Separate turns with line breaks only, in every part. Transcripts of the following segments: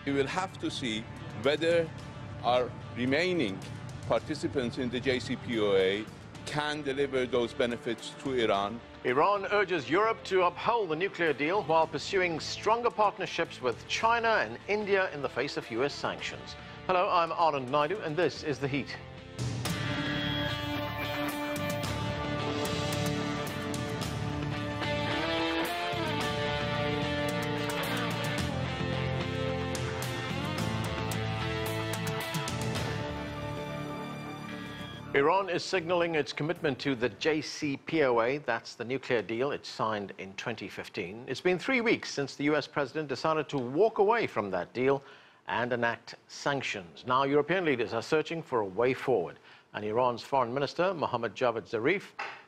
We will have to see whether our remaining participants in the JCPOA can deliver those benefits to Iran.
Iran urges Europe to uphold the nuclear deal while pursuing stronger partnerships with China and India in the face of US sanctions. Hello, I'm Anand Naidu, and this is The Heat. Iran is signaling its commitment to the JCPOA. That's the nuclear deal it signed in 2015. It's been 3 weeks since the US president decided to walk away from that deal and enact sanctions. Now, European leaders are searching for a way forward. And Iran's foreign minister, Mohammad Javad Zarif,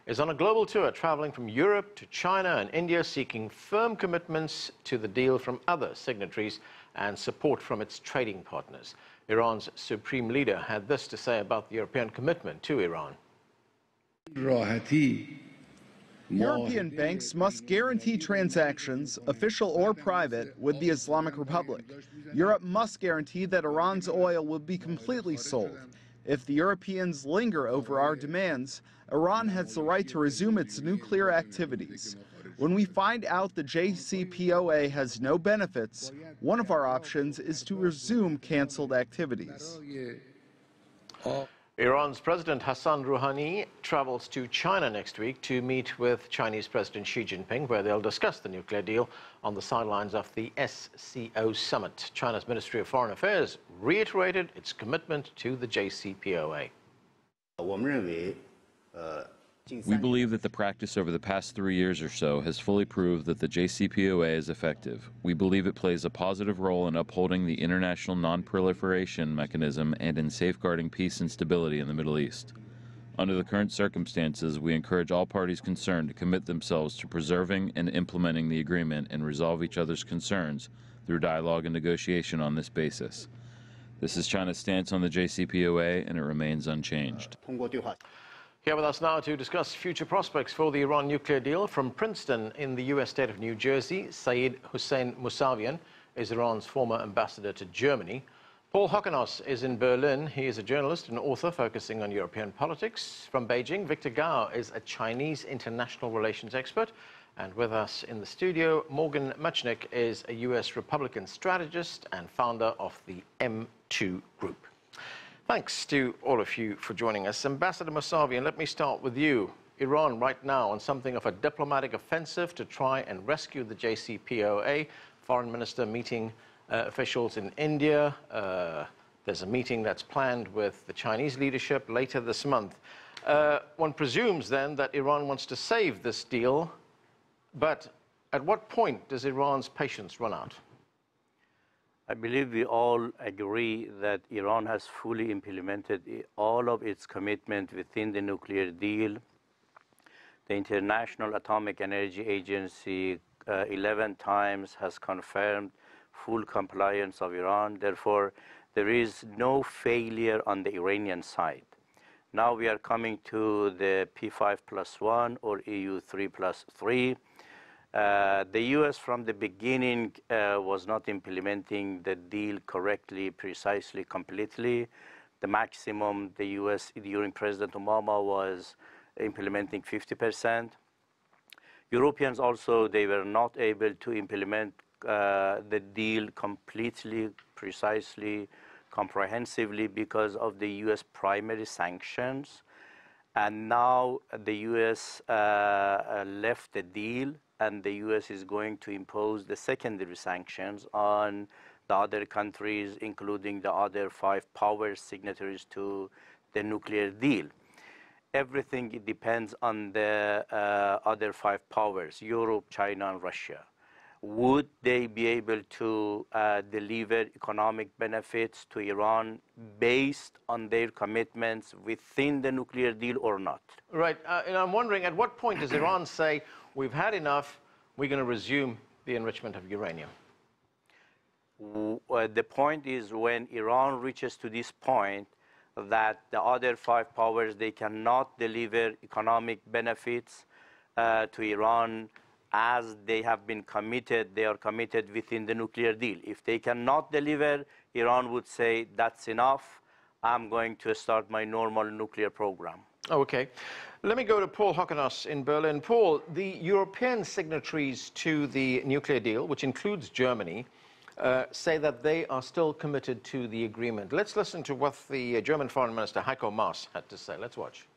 is on a global tour traveling from Europe to China and India, seeking firm commitments to the deal from other signatories and support from its trading partners. Iran's supreme leader had this to say about the European commitment to Iran.
European banks must guarantee transactions, official or private, with the Islamic Republic. Europe must guarantee that Iran's oil will be completely sold. If the Europeans linger over our demands, Iran has the right to resume its nuclear activities. When we find out the JCPOA has no benefits, one of our options is to resume canceled activities.
Iran's President Hassan Rouhani travels to China next week to meet with Chinese President Xi Jinping, where they'll discuss the nuclear deal on the sidelines of the SCO summit. China's Ministry of Foreign Affairs reiterated its commitment to the JCPOA.
We believe that the practice over the past 3 years or so has fully proved that the JCPOA is effective. We believe it plays a positive role in upholding the international non-proliferation mechanism and in safeguarding peace and stability in the Middle East. Under the current circumstances, we encourage all parties concerned to commit themselves to preserving and implementing the agreement and resolve each other's concerns through dialogue and negotiation on this basis. This is China's stance on the JCPOA, and it remains unchanged.
Here with us now to discuss future prospects for the Iran nuclear deal from Princeton in the U.S. state of New Jersey, Seyed Hossein Mousavian is Iran's former ambassador to Germany. Paul Hockenos is in Berlin. He is a journalist and author focusing on European politics. From Beijing, Victor Gao is a Chinese international relations expert. And with us in the studio, Morgan Muchnick is a U.S. Republican strategist and founder of the M2 Group. Thanks to all of you for joining us. Ambassador Mousavian, let me start with you. Iran right now on something of a diplomatic offensive to try and rescue the JCPOA. Foreign Minister meeting officials in India. There's a meeting that's planned with the Chinese leadership later this month. One presumes then that Iran wants to save this deal, but at what point does Iran's patience run out?
I believe we all agree that Iran has fully implemented all of its commitment within the nuclear deal. The International Atomic Energy Agency 11 times has confirmed full compliance of Iran. Therefore, there is no failure on the Iranian side. Now we are coming to the P5+1 or EU 3+3. The U.S. from the beginning was not implementing the deal correctly, precisely, completely. The maximum the U.S. during President Obama was implementing 50%. Europeans also, they were not able to implement the deal completely, precisely, comprehensively because of the U.S. primary sanctions. And now the U.S. left the deal, and the U.S. is going to impose the secondary sanctions on the other countries, including the other 5 power signatories to the nuclear deal. Everything depends on the other 5 powers, Europe, China, and Russia. Would they be able to deliver economic benefits to Iran based on their commitments within the nuclear deal or not?
Right. And I'm wondering, at what point does Iran say, we've had enough, we're going to resume the enrichment of uranium?
The point is when Iran reaches to this point that the other 5 powers, they cannot deliver economic benefits to Iran as they have been committed, they are committed within the nuclear deal. If they cannot deliver, Iran would say, that's enough, I'm going to start my normal nuclear program.
Okay. Let me go to Paul Hockenos in Berlin. Paul, the European signatories to the nuclear deal, which includes Germany, say that they are still committed to the agreement. Let's listen to what the German Foreign Minister Hockenos had to say. Let's watch.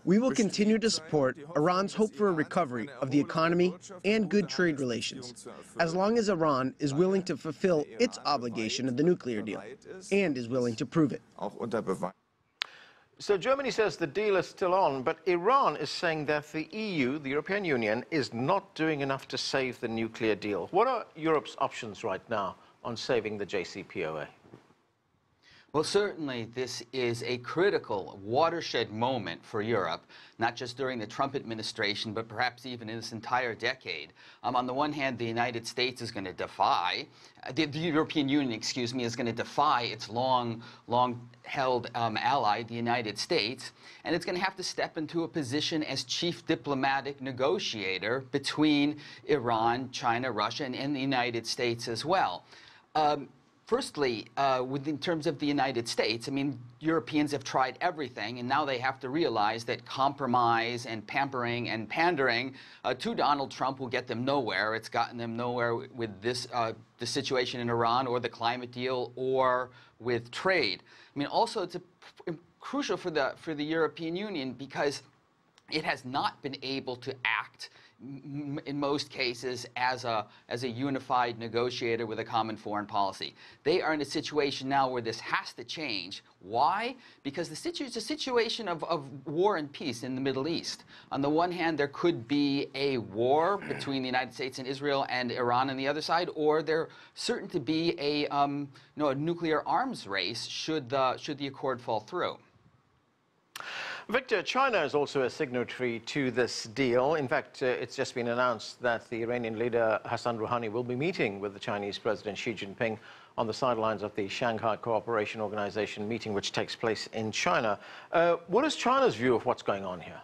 We will continue to support Iran's hope for a recovery of the economy and good trade relations, as long as Iran is willing to fulfill its obligation of the nuclear deal and is willing to prove it.
So Germany says the deal is still on, but Iran is saying that the EU, the European Union, is not doing enough to save the nuclear deal. What are Europe's options right now on saving the JCPOA?
Well, certainly this is a critical watershed moment for Europe, not just during the Trump administration, but perhaps even in this entire decade. On the one hand, the United States is going to defy, the European Union, excuse me, is going to defy its long-held ally, the United States, and it's going to have to step into a position as chief diplomatic negotiator between Iran, China, Russia, and the United States as well. Firstly, in terms of the United States, I mean, Europeans have tried everything, and now they have to realize that compromise and pampering and pandering to Donald Trump will get them nowhere. It's gotten them nowhere with this, the situation in Iran or the climate deal or with trade. I mean, also it's crucial for the European Union because it has not been able to act in most cases as a unified negotiator with a common foreign policy. They are in a situation now where this has to change. Why? Because it's a situation of war and peace in the Middle East. On the one hand, there could be a war between the United States and Israel and Iran on the other side, or there's certain to be a nuclear arms race should the accord fall through.
Victor, China is also a signatory to this deal. In fact, it's just been announced that the Iranian leader Hassan Rouhani will be meeting with the Chinese President Xi Jinping on the sidelines of the Shanghai Cooperation Organization meeting, which takes place in China. What is China's view of what's going on here?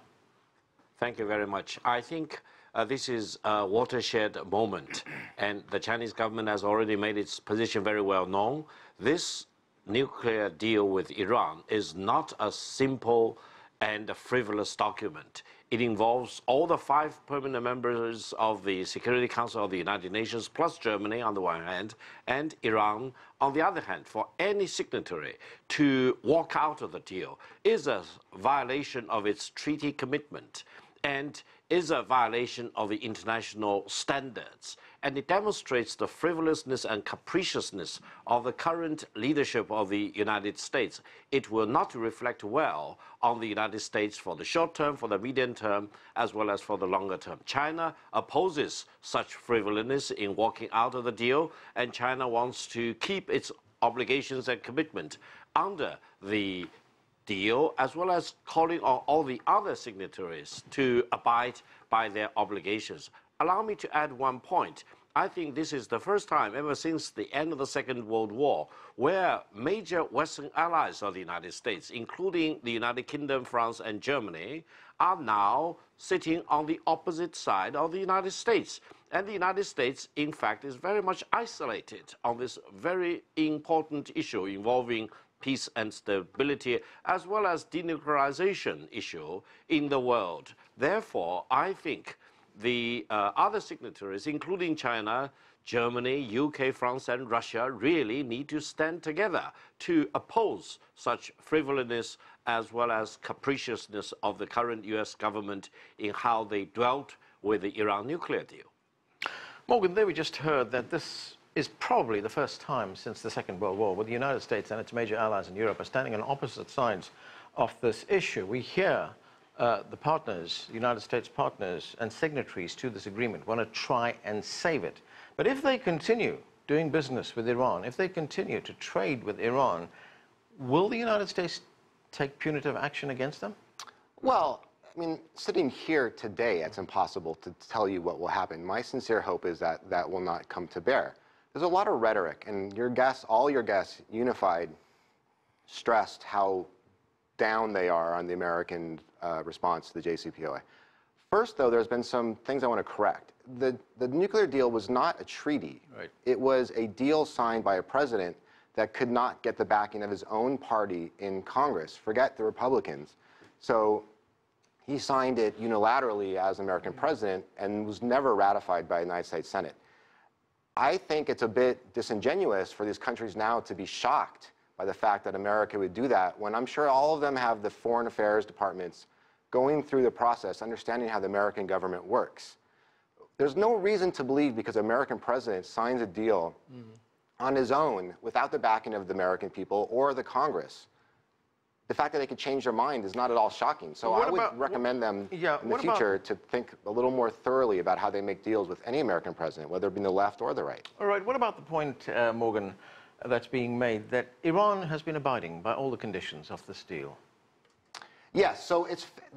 Thank you very much. I think this is a watershed moment, and the Chinese government has already made its position very well known. This nuclear deal with Iran is not a simple and a frivolous document. It involves all the 5 permanent members of the Security Council of the United Nations, plus Germany on the one hand, and Iran on the other hand. For any signatory to walk out of the deal is a violation of its treaty commitment and is a violation of the international standards. And it demonstrates the frivolousness and capriciousness of the current leadership of the United States. It will not reflect well on the United States for the short term, for the medium term, as well as for the longer term. China opposes such frivolousness in walking out of the deal, and China wants to keep its obligations and commitment under the deal, as well as calling on all the other signatories to abide by their obligations. Allow me to add one point. I think this is the first time ever since the end of the Second World War where major Western allies of the United States, including the United Kingdom, France, and Germany, are now sitting on the opposite side of the United States. And the United States, in fact, is very much isolated on this very important issue involving peace and stability, as well as denuclearization issue in the world. Therefore, I think the other signatories, including China, Germany, UK, France, and Russia, really need to stand together to oppose such frivolousness as well as capriciousness of the current US government in how they dealt with the Iran nuclear deal.
Morgan, there we just heard that this is probably the first time since the Second World War where the United States and its major allies in Europe are standing on opposite sides of this issue. We hear the partners, the United States partners and signatories to this agreement want to try and save it. But if they continue doing business with Iran, if they continue to trade with Iran, will the United States take punitive action against them?
Well, I mean, sitting here today, it's impossible to tell you what will happen. My sincere hope is that that will not come to bear. There's a lot of rhetoric, and your guests, all your guests, unified, stressed how down they are on the American response to the JCPOA. First, though, there's been some things I want to correct. The nuclear deal was not a treaty.
Right.
It was a deal signed by a president that could not get the backing of his own party in Congress. Forget the Republicans. So he signed it unilaterally as American president and was never ratified by the United States Senate. I think it's a bit disingenuous for these countries now to be shocked by the fact that America would do that when I'm sure all of them have the foreign affairs departments going through the process, understanding how the American government works. There's no reason to believe because an American president signs a deal on his own without the backing of the American people or the Congress. The fact that they could change their mind is not at all shocking. So I would recommend them in the future to think a little more thoroughly about how they make deals with any American president, whether it be the left or the right.
All right, what about the point, Morgan, that's being made that Iran has been abiding by all the conditions of this deal?
Yes, so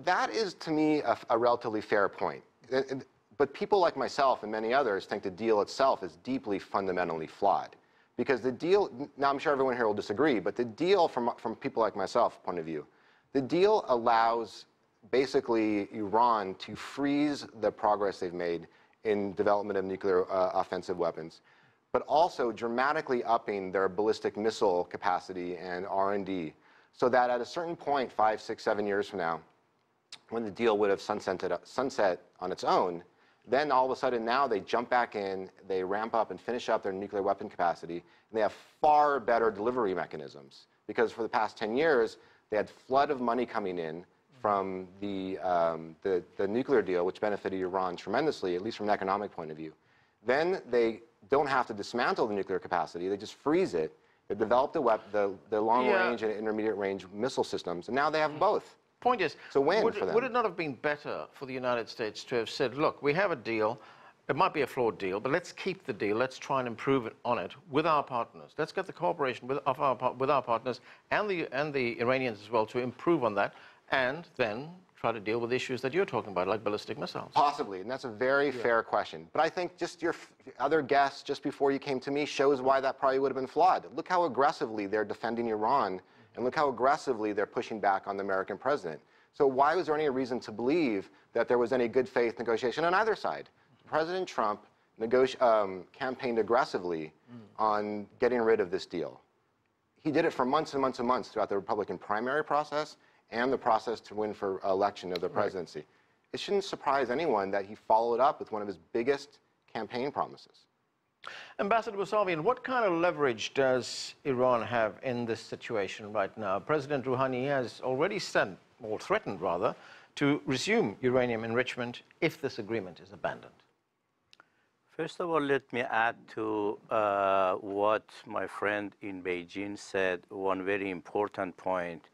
that is to me a relatively fair point. But people like myself and many others think the deal itself is deeply fundamentally flawed. Because the deal, now I'm sure everyone here will disagree, but the deal from people like myself point of view, the deal allows basically Iran to freeze the progress they've made in development of nuclear offensive weapons, but also dramatically upping their ballistic missile capacity and R&D, so that at a certain point, 5, 6, 7 years from now, when the deal would have sunset on its own, then all of a sudden now they jump back in, they ramp up and finish up their nuclear weapon capacity, and they have far better delivery mechanisms. Because for the past 10 years, they had flood of money coming in from the nuclear deal, which benefited Iran tremendously, at least from an economic point of view. Then they don't have to dismantle the nuclear capacity, they just freeze it. They develop the long-range and intermediate-range missile systems, and now they have both.
Point is,
it's a win for them.
Would it not have been better for the United States to have said, look, we have a deal, it might be a flawed deal, but let's keep the deal, let's try and improve on it with our partners. Let's get the cooperation with our partners and the Iranians as well to improve on that, and then try to deal with issues that you're talking about, like ballistic missiles.
Possibly, and that's a very fair question. But I think just your other guess just before you came to me shows why that probably would have been flawed. Look how aggressively they're defending Iran, and look how aggressively they're pushing back on the American president. So why was there any reason to believe that there was any good faith negotiation on either side? President Trump campaigned aggressively on getting rid of this deal. He did it for months and months and months throughout the Republican primary process and the process to win for election of the presidency. Right. It shouldn't surprise anyone that he followed up with one of his biggest campaign promises.
Ambassador Mousavian, what kind of leverage does Iran have in this situation right now? President Rouhani has already said, or threatened rather, to resume uranium enrichment if this agreement is abandoned.
First of all, let me add to what my friend in Beijing said. One very important point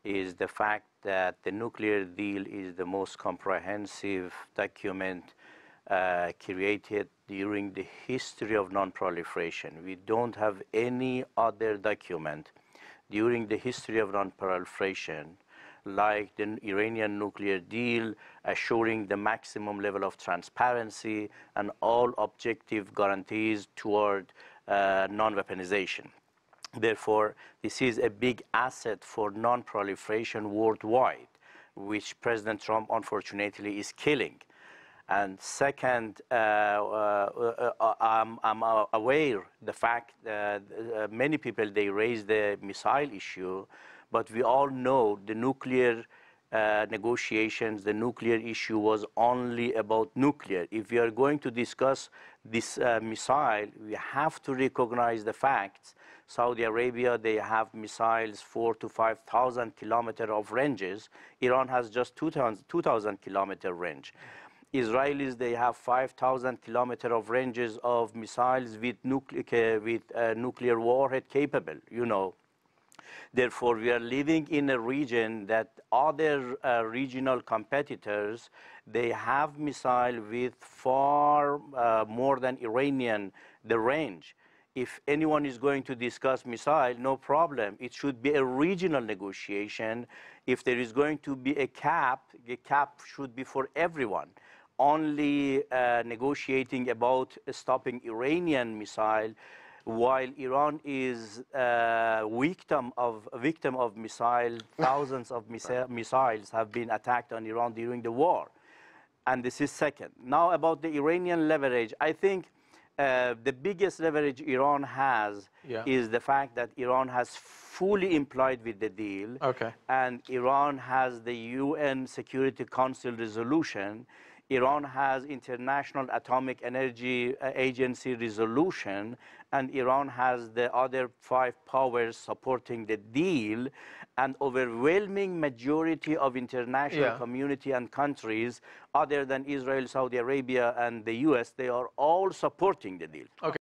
is the fact that the nuclear deal is the most comprehensive document created during the history of non-proliferation. We don't have any other document during the history of non-proliferation like the Iranian nuclear deal, assuring the maximum level of transparency and all objective guarantees toward non-weaponization. Therefore, this is a big asset for non-proliferation worldwide, which President Trump, unfortunately, is killing. And second, I'm aware the fact that many people, they raise the missile issue, but we all know the nuclear negotiations, the nuclear issue was only about nuclear. If we are going to discuss this missile, we have to recognize the facts. Saudi Arabia, they have missiles 4,000 to 5,000 kilometers of ranges. Iran has just 2,000 kilometer range. Israelis, they have 5,000 kilometers of ranges of missiles with nuclear warhead capable, you know. Therefore, we are living in a region that other regional competitors, they have missile with far more than Iranian, the range. If anyone is going to discuss missile, no problem. It should be a regional negotiation. If there is going to be a cap, the cap should be for everyone. Only negotiating about stopping Iranian missile, while Iran is victim of missile, thousands of missiles have been attacked on Iran during the war. And this is second. Now about the Iranian leverage, I think the biggest leverage Iran has is the fact that Iran has fully implied with the deal.
Okay.
And Iran has the UN Security Council resolution. Iran has International Atomic Energy Agency resolution, and Iran has the other 5 powers supporting the deal, and overwhelming majority of international community and countries other than Israel, Saudi Arabia, and the US, they are all supporting the deal.
Okay.